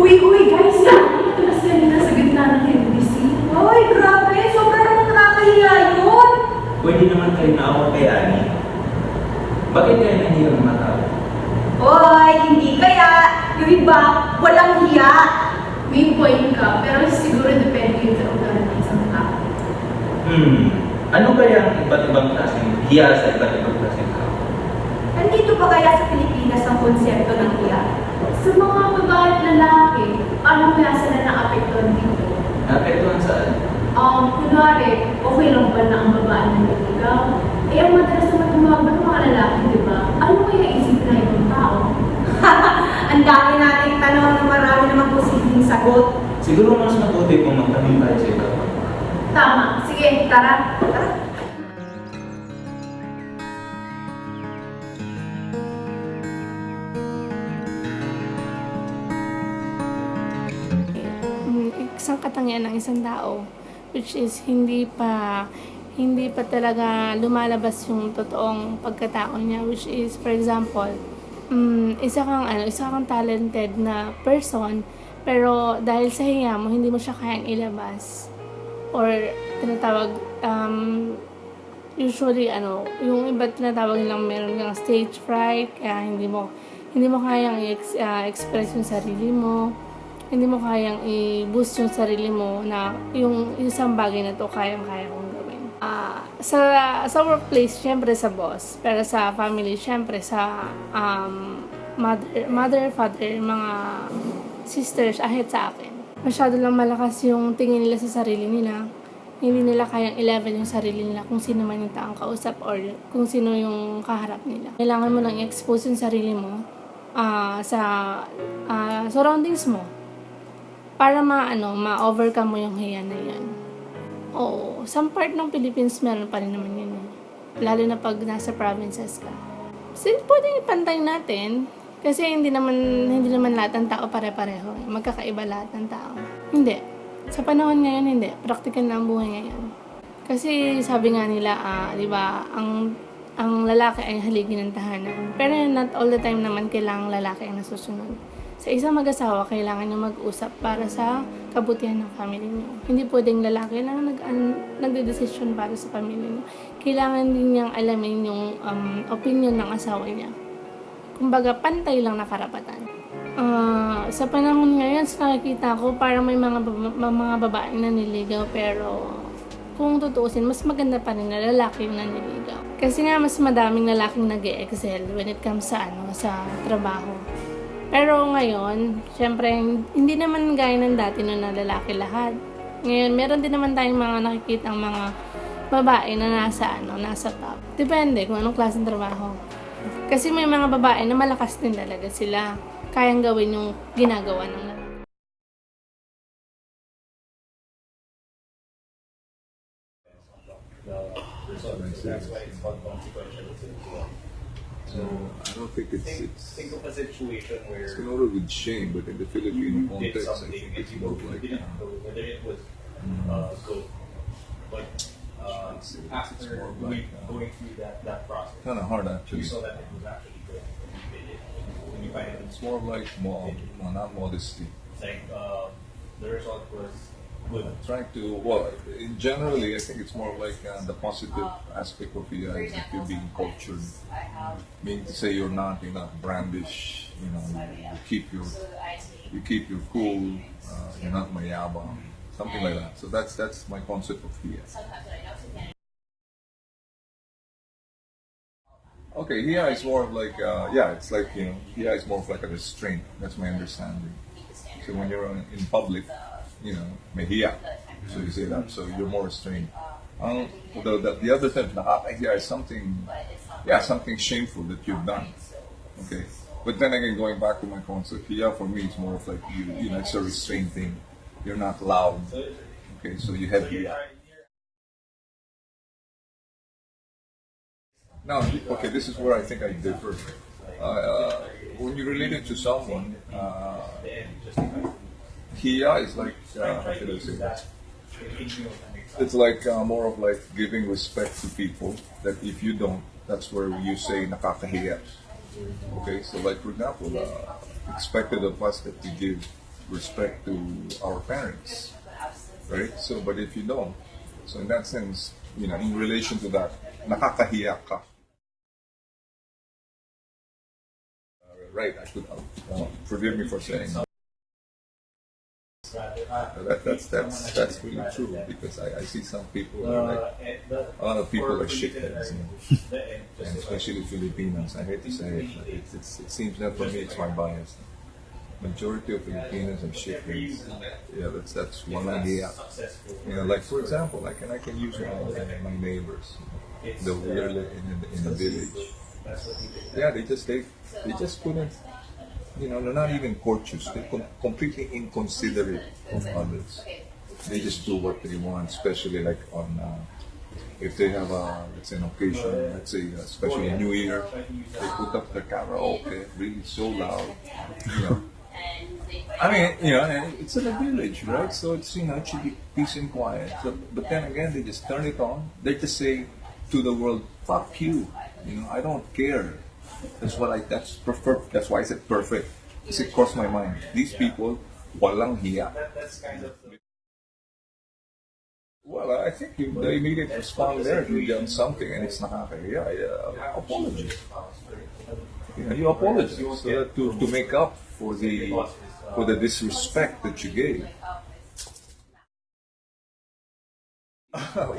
Uy, guys! Ito na sila nasa gitna ng NBC. Uy, grabe! Sobrang naman nakakahiya yun! Pwede naman kayo naawa kay Ani. Bakit kaya nahihirang mga tao? Uy, hindi kaya! Yung iba, walang hiya! May point ka, pero siguro depende yun sa ugali ng isang tao. Ano kaya ang iba't ibang klaseng hiya sa iba't ibang klaseng tao? Nandito ba kaya sa Pilipinas ang konsepto ng hiya? Sa mga babae at lalaki, paano kaya sila na-apektuhan dito? Naapektuhan saan? Kunwari, okay lang ba na ang babae naniligaw? Eh, ang madalas naman tumawag ng mga lalaki, di ba? Ano kaya isipin na ibang tao? Ang dami nating tanong na marami namang posibleng sagot. Siguro mas mabuti kung magtanong tayo sa iba. Tama. Sige, tara. Tara. Isang katangian ng isang tao, which is hindi pa talaga lumalabas yung totoong pagkatao niya, which is, for example, isa kang talented na person, pero dahil sa hiya mo hindi mo siya kayang ilabas, or tinatawag usually yung iba tinatawag nilang meron kang stage fright, kaya hindi mo kayang express yung sarili mo, hindi mo kayang i-boost yung sarili mo na yung isang bagay na to kayang-kaya kong gawin. Sa workplace, syempre sa boss. Pero sa family, syempre sa mother, father, mga sisters, ahit sa akin. Masyado lang malakas yung tingin nila sa sarili nila. Hindi nila kayang i-level yung sarili nila kung sino man yung taong kausap or kung sino yung kaharap nila. Kailangan mo lang i-expose yung sarili mo sa surroundings mo para ma-overcome mo yung hiya na yan. Oo, some part ng Philippines meron pa rin naman yun. Lalo na pag nasa provinces ka. So, pwedeng ipantay natin kasi hindi naman lahat ng tao pare-pareho. Magkakaiba lahat ng tao. Hindi. Sa panahon ngayon, hindi. Practical na ang buhay ngayon. Kasi sabi nga nila, di ba, ang lalaki ay haligi ng tahanan. Pero not all the time naman kailangang lalaki ang nasusunod. Sa isang mag-asawa, kailangan nyo mag-usap para sa kabutihan ng family nyo. Hindi pwedeng lalaki lang nagde-decision para sa family nyo. Kailangan din niyang alamin yung opinion ng asawa niya. Kumbaga, pantay lang na karapatan. Sa panahon ngayon, sa nakikita ko, parang may mga babaeng naniligaw, pero kung tutuusin, mas maganda pa rin na lalaki yung naniligaw. Kasi nga, mas madaming lalaking nag-e-excel when it comes sa trabaho. Pero ngayon, syempre, hindi naman gaya ng dati na lalaki lahat. Ngayon, meron din naman tayong mga nakikitang mga babae na nasa top. Depende kung anong klaseng trabaho. Kasi may mga babae na malakas din talaga sila. Kayang gawin yung ginagawa ng lalaki. That's why it's called consequential. So I don't think Think of a situation where it's connoted with shame, but in the Filipino you did context, I something think and it's you more like didn't know whether it was good, but it's after more going like through that process, kind of hard you actually. saw that it was actually good. You did it. When you find It's more like not modesty. it's like the result was good. Trying to in generally, I think it's more like the positive aspect of it is that you're being cultured. Meaning to say you're not brandish. You keep your cool. You're not mayabang. Something like that. So that's my concept of Hiya. Okay, Hiya is more of like it's like Hiya is more of like a restraint. That's my understanding. So when you're in public, may hiya. So you say that. So you're more restrained. The other thing, nakakahiya is something shameful that you've done. Okay. But then again, going back to my concept, hiya for me is more of like it's a restraint thing. You're not loud. Okay, so you have hiya. Now, okay, this is where I think I differ. When you relate it to someone, Hiya is like, how should I say that? It's like more of like giving respect to people that if you don't, that's where you say nakakahiya. Okay, so like for example, expected of us that we give respect to our parents, right? So, but if you don't, so in that sense, you know, in relation to that, nakakahiya ka. Right, I could, forgive me for saying that's really true, because I see some people are like, a lot of people are shitheads, you know, and especially Filipinos. I hate to say it, but it seems that for me it's my bias. Majority of Filipinos are shitheads. Yeah, that's one idea. You know, like for example, I can use my neighbors, the weird in the village. Yeah, they just couldn't. You know, they're not even courteous. They're completely inconsiderate of others. They just do what they want, especially like on if they have let's say an occasion, let's say especially New Year, they put up the karaoke really so loud. You know, I mean, you know, and it's in a village, right? So it's, you know, it should be peace and quiet. So, but then again, they just turn it on. They just say to the world, "Fuck you." You know, I don't care. That's perfect. That's why I said perfect. Because it crossed my mind. These people, walang hiya. Well, I think the immediate response there, you've done something and it's nakakahiya. Apology. You know, you apologize so that to make up for the disrespect that you gave.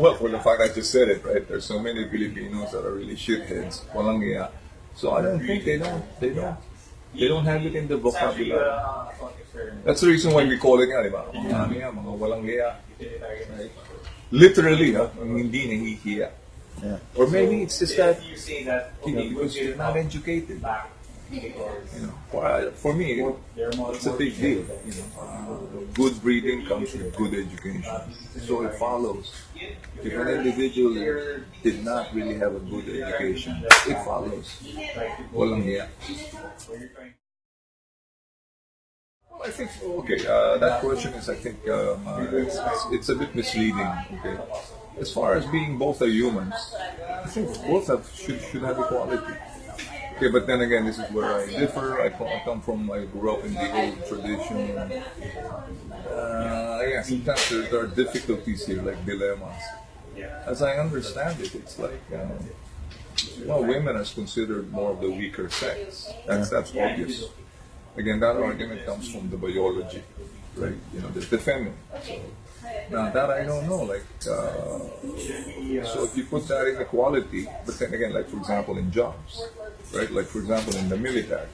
Well, for the fact I just said it, right? There's so many Filipinos that are really shitheads, walang hiya. So I don't think they don't have it in the vocabulary. That's the reason why we call it nga, di ba? Mga walang hiya. Right? Literally, hindi nahihiya. Yeah. Or maybe it's just that, you know, because you're not educated. You know, for me, it's a big deal. You know, good breeding comes with good education. So it follows. If an individual did not really have a good education, it follows. Walang hiya. Well, I think, okay, that question is, I think, it's a bit misleading, okay? As far as being both are humans, I think both should have equality. Okay, but then again, this is where I differ. I come from, I grew up in the old tradition. Yeah, sometimes there are difficulties here, like dilemmas. As I understand it, it's like, well, women is considered more of the weaker sex. That's obvious. Again, that argument comes from the biology, right? You know, the feminine. So, now that I don't know, like, so if you put that in equality, but then again, like for example in jobs, right? Like for example in the military.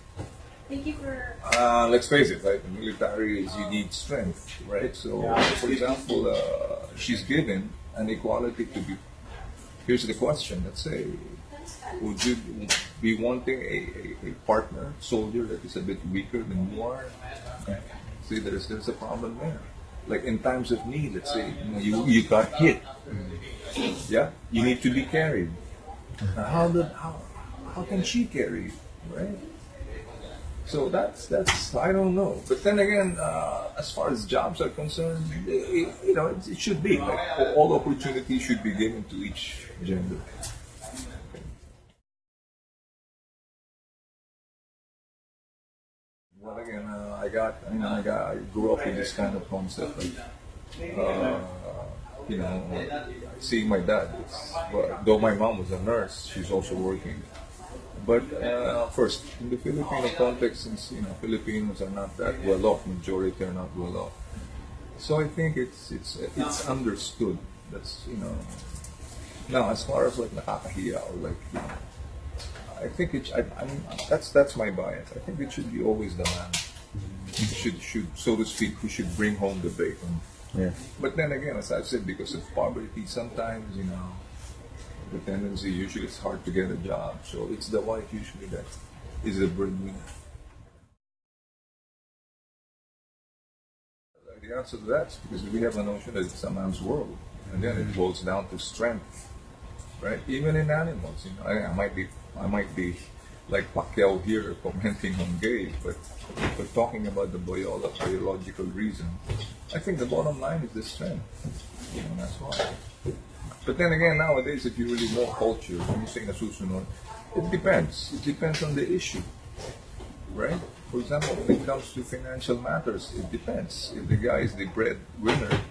Let's face it, right? The military is, you need strength, right? So, for example, she's given an equality to be. Here's the question: let's say, would you be wanting a partner, soldier that is a bit weaker than you are? See, there's a problem there. Like in times of need, let's say you got hit, yeah, you need to be carried. How can she carry you, right? So that's I don't know. But then again, as far as jobs are concerned, you know, it should be like all opportunities should be given to each gender. Well, again, I grew up with this kind of concept, like, you know, seeing my dad. Though my mom was a nurse, she's also working. But first, in the Filipino context, since you know Filipinos are not that well off, majority are not well off. So I think it's understood. That's, you know. Now, as far as like nakakahiya or like, you know, I think I mean, that's my bias. I think it should be always the man. Should so to speak, who should bring home the bacon. Yeah. But then again, as I've said, because of poverty, sometimes, you know, the tendency usually it's hard to get a job. So it's the wife usually that is the breadwinner. The answer to that is because we have a notion that it's a man's world, and then it boils down to strength, right? Even in animals, you know, I might be like Pacquiao here commenting on gay, but talking about the biological reason, I think the bottom line is the strength. You know, that's why. But then again, nowadays, if you really know culture, when you say nasusunod, it depends. It depends on the issue, right? For example, when it comes to financial matters, it depends. If the guy is the breadwinner,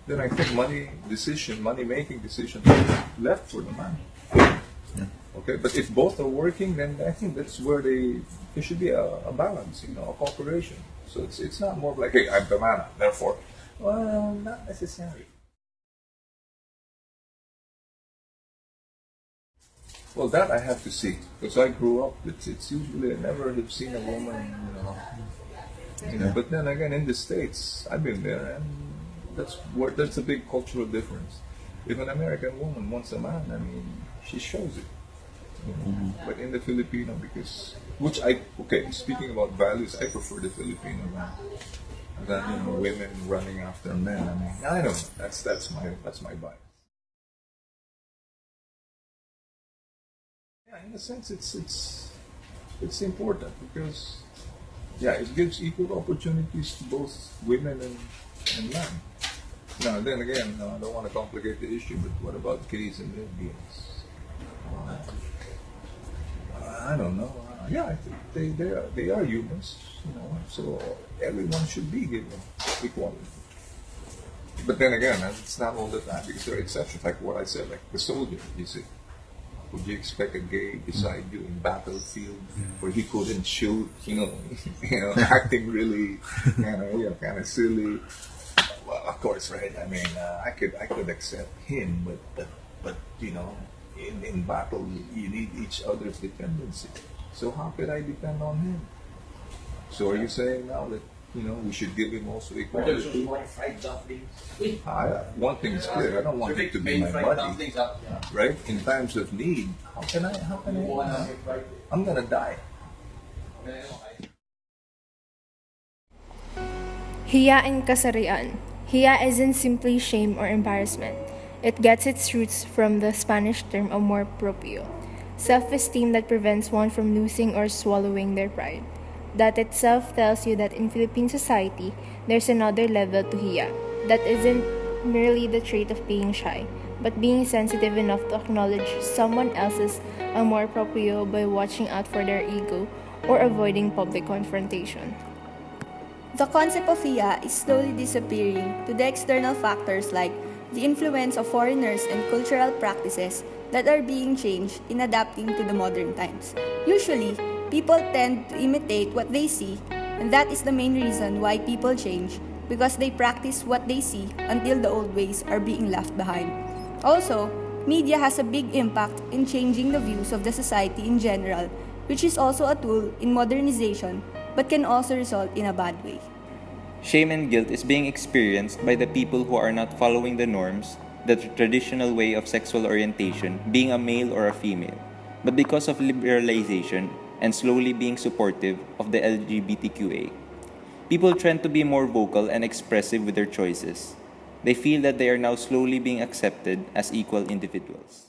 then I think money-making decisions are left for the man. Okay, but if both are working, then I think that's where there should be a balance, a cooperation. So it's not more like, hey, I'm the man, therefore. Well, not necessarily. Well, that I have to see, because I grew up. It's usually I never have seen a woman, But then again, in the States, I've been there, and that's a big cultural difference. If an American woman wants a man, I mean, she shows it. But in the Filipino, speaking about values, I prefer the Filipino man than women running after men. I mean, I don't know. That's my bias. Yeah, in a sense, it's important because it gives equal opportunities to both women and men. Now, then again, I don't want to complicate the issue, but what about gays and lesbians? I don't know. I think they are humans, so everyone should be given equality. But then again, it's not all the time because there are exceptions, like what I said, like the soldier. You see, would you expect a gay beside you in battlefield where he couldn't shoot? Acting really, kind of silly. Well, of course, right? I mean, I could accept him, but in battle, you need each other's dependency. So how could I depend on him? So are you saying now that we should give him also equality? One thing is clear: I don't want him to be my buddy, right? In times of need, how can I? I'm gonna die. Hiya and kasarian. Hiya isn't simply shame or embarrassment. It gets its roots from the Spanish term amor propio, self-esteem that prevents one from losing or swallowing their pride. That itself tells you that in Philippine society, there's another level to hiya, that isn't merely the trait of being shy, but being sensitive enough to acknowledge someone else's amor propio by watching out for their ego or avoiding public confrontation. The concept of Hiya is slowly disappearing to the external factors like the influence of foreigners and cultural practices that are being changed in adapting to the modern times. Usually, people tend to imitate what they see, and that is the main reason why people change, because they practice what they see until the old ways are being left behind. Also, media has a big impact in changing the views of the society in general, which is also a tool in modernization but can also result in a bad way. Shame and guilt is being experienced by the people who are not following the norms, the traditional way of sexual orientation, being a male or a female. But because of liberalization and slowly being supportive of the LGBTQA, people tend to be more vocal and expressive with their choices. They feel that they are now slowly being accepted as equal individuals.